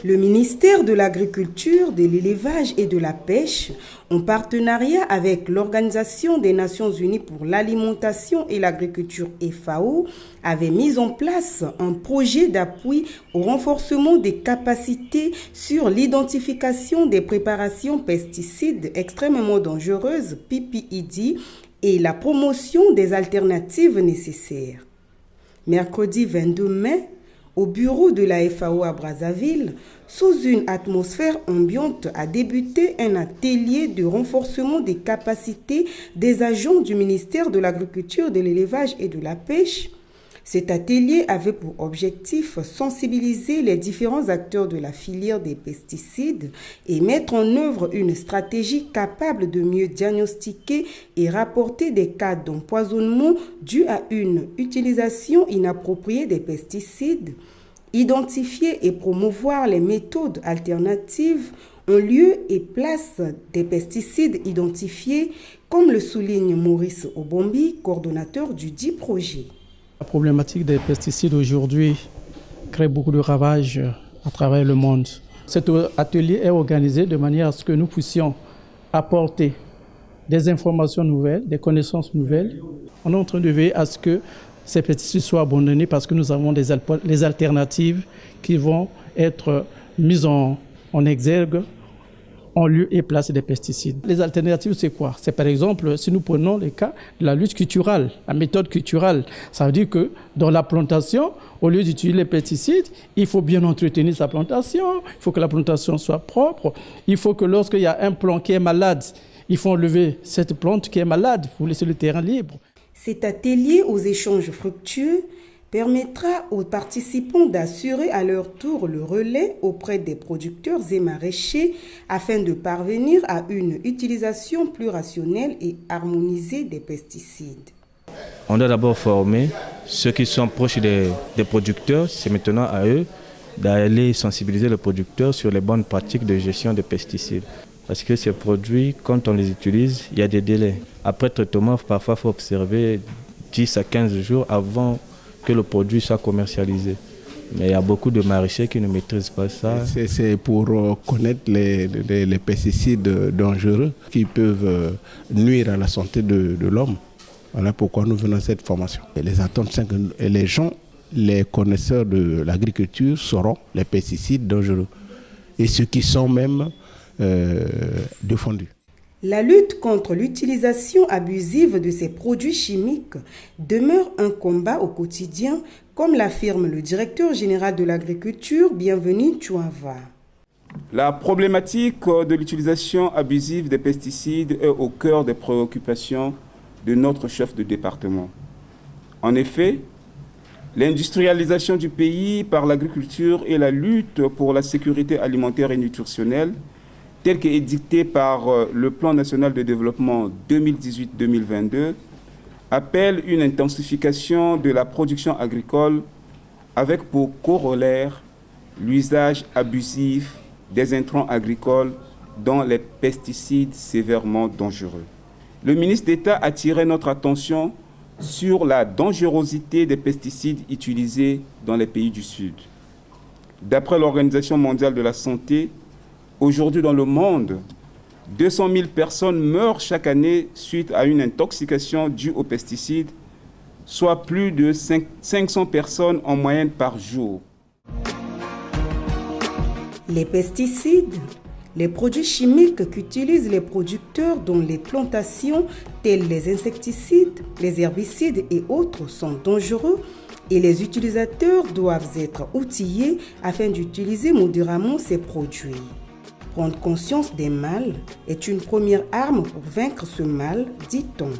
Le ministère de l'Agriculture, de l'Élevage et de la Pêche, en partenariat avec l'Organisation des Nations Unies pour l'Alimentation et l'Agriculture FAO, avait mis en place un projet d'appui au renforcement des capacités sur l'identification des préparations pesticides extrêmement dangereuses, PPID, et la promotion des alternatives nécessaires. Mercredi 22 mai, au bureau de la FAO à Brazzaville, sous une atmosphère ambiante, a débuté un atelier de renforcement des capacités des agents du ministère de l'Agriculture, de l'Élevage et de la Pêche. Cet atelier avait pour objectif sensibiliser les différents acteurs de la filière des pesticides et mettre en œuvre une stratégie capable de mieux diagnostiquer et rapporter des cas d'empoisonnement dus à une utilisation inappropriée des pesticides, identifier et promouvoir les méthodes alternatives en lieu et place des pesticides identifiés, comme le souligne Maurice Obombi, coordonnateur du dit projet. La problématique des pesticides aujourd'hui crée beaucoup de ravages à travers le monde. Cet atelier est organisé de manière à ce que nous puissions apporter des informations nouvelles, des connaissances nouvelles. On est en train de veiller à ce que ces pesticides soient abandonnés parce que nous avons des alternatives qui vont être mises en exergue en lieu et place des pesticides. Les alternatives, c'est quoi? C'est par exemple, si nous prenons le cas de la lutte culturale, la méthode culturale. Ça veut dire que dans la plantation, au lieu d'utiliser les pesticides, il faut bien entretenir sa plantation, il faut que la plantation soit propre, il faut que lorsqu'il y a un plant qui est malade, il faut enlever cette plante qui est malade pour laisser le terrain libre. Cet atelier aux échanges fructueux permettra aux participants d'assurer à leur tour le relais auprès des producteurs et maraîchers afin de parvenir à une utilisation plus rationnelle et harmonisée des pesticides. On doit d'abord former ceux qui sont proches des producteurs. C'est maintenant à eux d'aller sensibiliser les producteurs sur les bonnes pratiques de gestion des pesticides. Parce que ces produits, quand on les utilise, il y a des délais. Après traitement, parfois, il faut observer 10 à 15 jours avant que le produit soit commercialisé. Mais il y a beaucoup de maraîchers qui ne maîtrisent pas ça. C'est pour connaître les pesticides dangereux qui peuvent nuire à la santé de l'homme. Voilà pourquoi nous venons à cette formation. Et les attentes, c'est que les gens, les connaisseurs de l'agriculture sauront les pesticides dangereux et ceux qui sont même défendus. La lutte contre l'utilisation abusive de ces produits chimiques demeure un combat au quotidien, comme l'affirme le directeur général de l'agriculture, Bienvenu Chouava. La problématique de l'utilisation abusive des pesticides est au cœur des préoccupations de notre chef de département. En effet, l'industrialisation du pays par l'agriculture et la lutte pour la sécurité alimentaire et nutritionnelle, tel qu'édicté par le Plan national de développement 2018-2022, appelle une intensification de la production agricole avec pour corollaire l'usage abusif des intrants agricoles dont les pesticides sévèrement dangereux. Le ministre d'État a attiré notre attention sur la dangerosité des pesticides utilisés dans les pays du Sud. D'après l'Organisation mondiale de la santé, aujourd'hui dans le monde, 200 000 personnes meurent chaque année suite à une intoxication due aux pesticides, soit plus de 500 personnes en moyenne par jour. Les pesticides, les produits chimiques qu'utilisent les producteurs dans les plantations, tels les insecticides, les herbicides et autres, sont dangereux et les utilisateurs doivent être outillés afin d'utiliser modérément ces produits. Prendre conscience des mal est une première arme pour vaincre ce mal, dit-on.